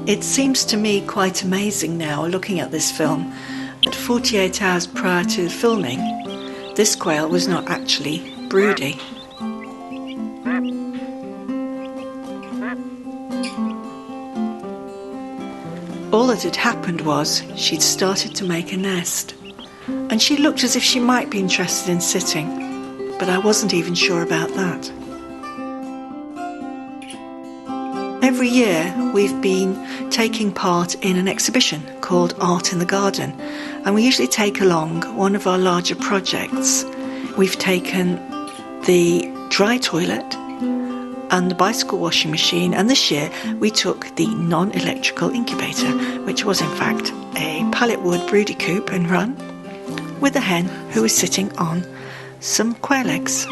It seems to me quite amazing now, looking at this film, that 48 hours prior to filming, this quail was not actually broody. All that had happened was she'd started to make a nest, and she looked as if she might be interested in sitting, but I wasn't even sure about that. Every year we've been taking part in an exhibition called Art in the Garden, and we usually take along one of our larger projects. We've taken the dry toilet and the bicycle washing machine, and this year we took the non-electrical incubator, which was in fact a pallet wood broody coop and run with a hen who was sitting on some quail eggs.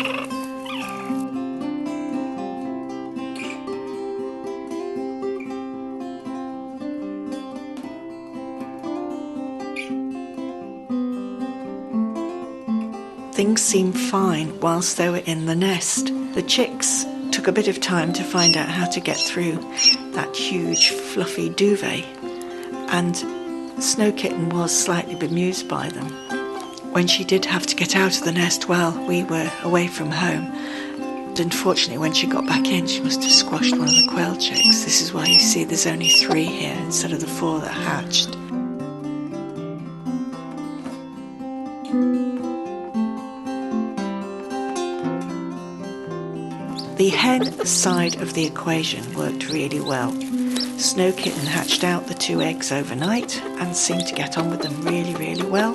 Things seemed fine whilst they were in the nest. The chicks took a bit of time to find out how to get through that huge fluffy duvet, and Snow Kitten was slightly bemused by them. When she did have to get out of the nest, well, we were away from home. And unfortunately, when she got back in, she must have squashed one of the quail chicks. This is why you see there's only 3 here instead of the 4 that hatched. The hen side of the equation worked really well. Snow Kitten hatched out the 2 eggs overnight and seemed to get on with them really, really well.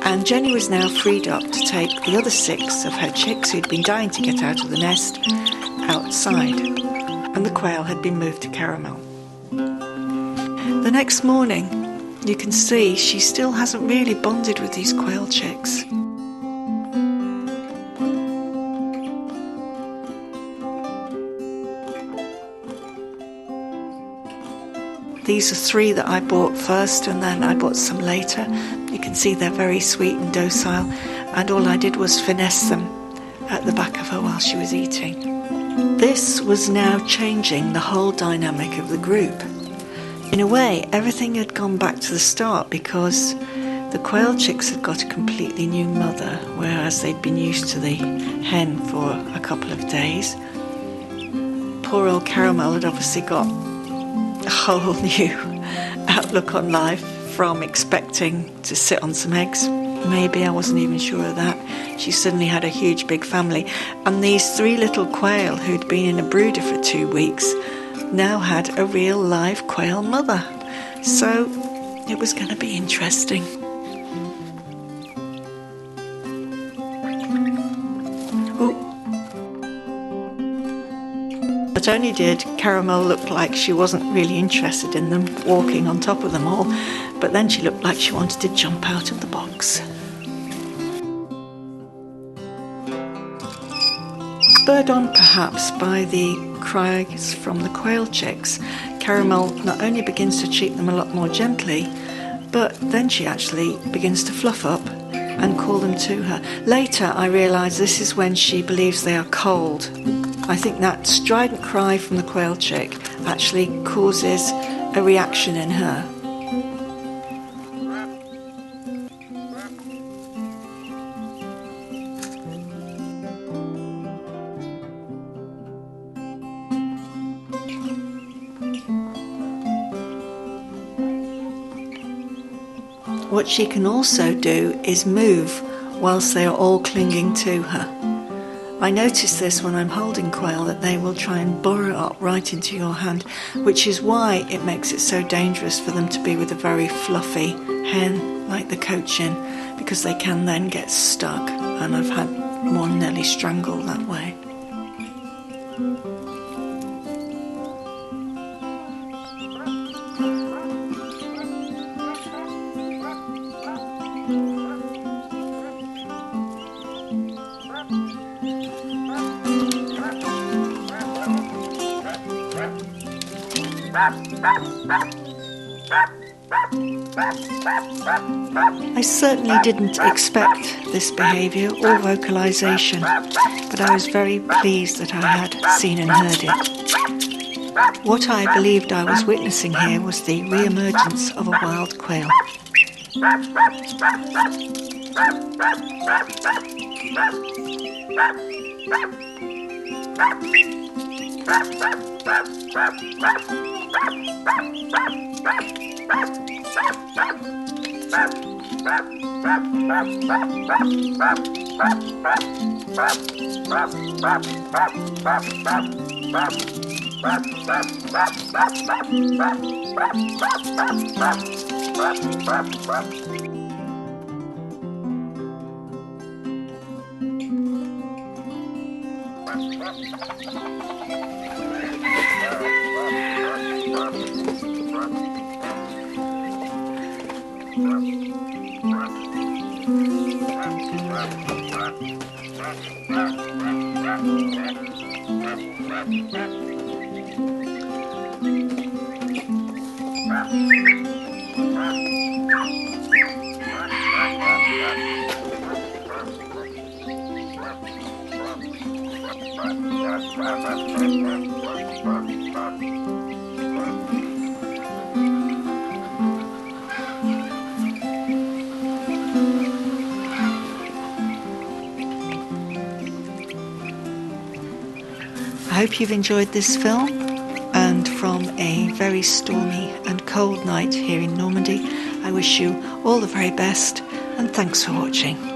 And Jenny was now freed up to take the other 6 of her chicks who'd been dying to get out of the nest outside. And the quail had been moved to Caramel. The next morning, you can see she still hasn't really bonded with these quail chicks. These are 3 that I bought first, and then I bought some later. You can see they're very sweet and docile, and all I did was finesse them at the back of her while she was eating. This was now changing the whole dynamic of the group. In a way, everything had gone back to the start because the quail chicks had got a completely new mother, whereas they'd been used to the hen for a couple of days. Poor old Caramel had obviously got a whole new outlook on life from expecting to sit on some eggs. Maybe, I wasn't even sure of that. She suddenly had a huge big family, and these 3 little quail who'd been in a brooder for 2 weeks now had a real live quail mother. So it was going to be interesting. Not only did Caramel look like she wasn't really interested in them, walking on top of them all, but then she looked like she wanted to jump out of the box. Spurred on perhaps by the cries from the quail chicks, Caramel not only begins to treat them a lot more gently, but then she actually begins to fluff up and call them to her. Later I realise this is when she believes they are cold. I think that strident cry from the quail chick actually causes a reaction in her. What she can also do is move whilst they are all clinging to her. I notice this when I'm holding quail, that they will try and burrow up right into your hand, which is why it makes it so dangerous for them to be with a very fluffy hen like the cochin, because they can then get stuck, and I've had one nearly strangled that way. I certainly didn't expect this behaviour or vocalisation, but I was very pleased that I had seen and heard it. What I believed I was witnessing here was the re-emergence of a wild quail. I hope you've enjoyed this film, and from a very stormy and cold night here in Normandy, I wish you all the very best, and thanks for watching.